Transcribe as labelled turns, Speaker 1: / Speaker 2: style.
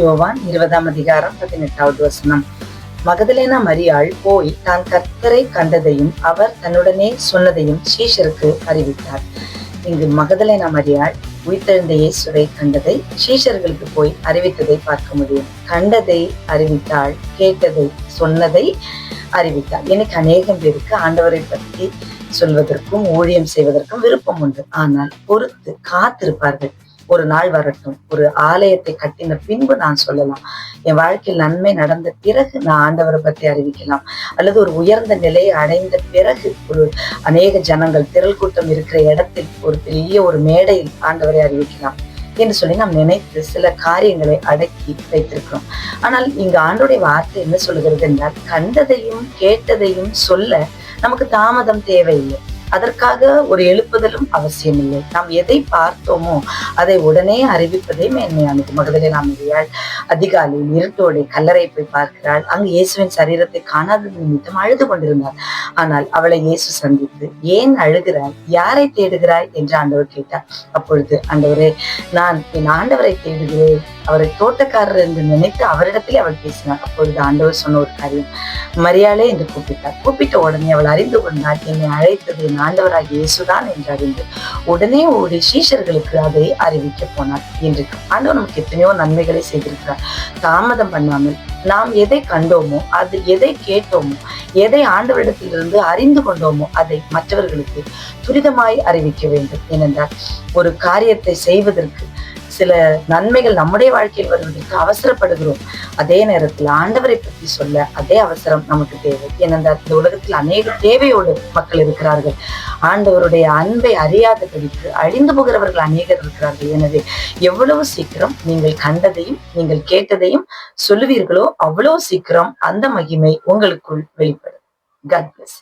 Speaker 1: யோவான் 20:18. மகதலேனா மரியாள் போய் தான் கர்த்தரை கண்டதையும் அவர் தன்னுடனே சொன்னதையும் சீஷருக்கு அறிவித்தார். இங்கு மகதலேனா மரியாள் உயிர்த்தெழுந்த இயேசுவை கண்டதை சீஷர்களுக்கு போய் அறிவித்ததை பார்க்க முடியும். கண்டதை அறிவித்தாள், கேட்டதை சொன்னதை அறிவித்தாள். எனக்கு அநேகம் பேருக்கு ஆண்டவரை பற்றி சொல்வதற்கும் ஊழியம் செய்வதற்கும் விருப்பம் உண்டு. ஆனால் பொறுத்து காத்திருப்பார்கள். ஒரு நாள் வரட்டும், ஒரு ஆலயத்தை கட்டின பின்பு நான் சொல்லலாம், என் வாழ்க்கையில் நன்மை நடந்த பிறகு நான் ஆண்டவரை பற்றி அறிவிக்கலாம், அல்லது ஒரு உயர்ந்த நிலையை அடைந்த பிறகு ஒரு அநேக ஜனங்கள் திரள் கூட்டம் இருக்கிற இடத்தில் ஒரு பெரிய ஒரு மேடையில் ஆண்டவரை அறிவிக்கலாம் என்று சொல்லி நாம் நினைத்து சில காரியங்களை அடக்கி வைத்திருக்கிறோம். ஆனால் இங்கு ஆண்டோடைய வார்த்தை என்ன சொல்லுகிறது என்றால், கண்டதையும் கேட்டதையும் சொல்ல நமக்கு தாமதம் தேவையில்லை. அதற்காக ஒரு எழுப்புதலும் அவசியம் இல்லை. நாம் எதை பார்த்தோமோ அதை உடனே அறிவிப்பதே மேன்மையானது. மகதலேனா மரியாள் அதிகாலையில் இருட்டோടെ கல்லறை போய் பார்க்கிறாள். அங்கு இயேசுவின் சரீரத்தை காணாத நிமித்தம் அழுது கொண்டிருந்தாள். ஆனால் அவளை இயேசு சந்தித்து, ஏன் அழுகிறாய், யாரை தேடுகிறாய் என்று ஆண்டவர் கேட்டார். அப்பொழுது, ஆண்டவரே, நான் என் ஆண்டவரை தேடுகிறேன், அவரை தோட்டக்காரர் என்று நினைத்து அவரிடத்திலே அவள் பேசினாள். அப்பொழுது ஆண்டவர் சொன்ன ஒரு காரியம், மரியாளே என்று கூப்பிட்டார். கூப்பிட்ட உடனே அவள் அறிந்து கொண்டாள், என்னை அழைத்தது என் ஆண்டவராகிய இயேசுதான் என்று அறிந்து உடனே ஓடி சீஷர்களுக்கு அதை அறிவிக்க போனார். என்று ஆண்டவர் நமக்கு எத்தனையோ நன்மைகளை செய்திருக்கிறார். தாமதம் பண்ணாமல் நாம் எதை கண்டோமோ, அது எதை கேட்டோமோ, எதை ஆண்டவரிடத்திலிருந்து அறிந்து கொண்டோமோ அதை மற்றவர்களுக்கு துரிதமாய் அறிவிக்க வேண்டும். ஏனென்றால் ஒரு காரியத்தை செய்வதற்கு சில நன்மைகள் நம்முடைய வாழ்க்கையில் வருவதற்கு அவசரப்படுகிறோம். அதே நேரத்தில் ஆண்டவரை பற்றி சொல்ல அதே அவசரம் நமக்கு தேவை. ஏனென்றால் இந்த உலகத்தில் அநேக தேவையோடு மக்கள் இருக்கிறார்கள். ஆண்டவருடைய அன்பை அறியாதபடிக்கு அழிந்து போகிறவர்கள் அநேகர் இருக்கிறார்கள். எனவே எவ்வளவு சீக்கிரம் நீங்கள் கண்டதையும் நீங்கள் கேட்டதையும் சொல்லுவீர்களோ அவ்வளவு சீக்கிரம் அந்த மகிமை உங்களுக்குள் வெளிப்படும். God bless.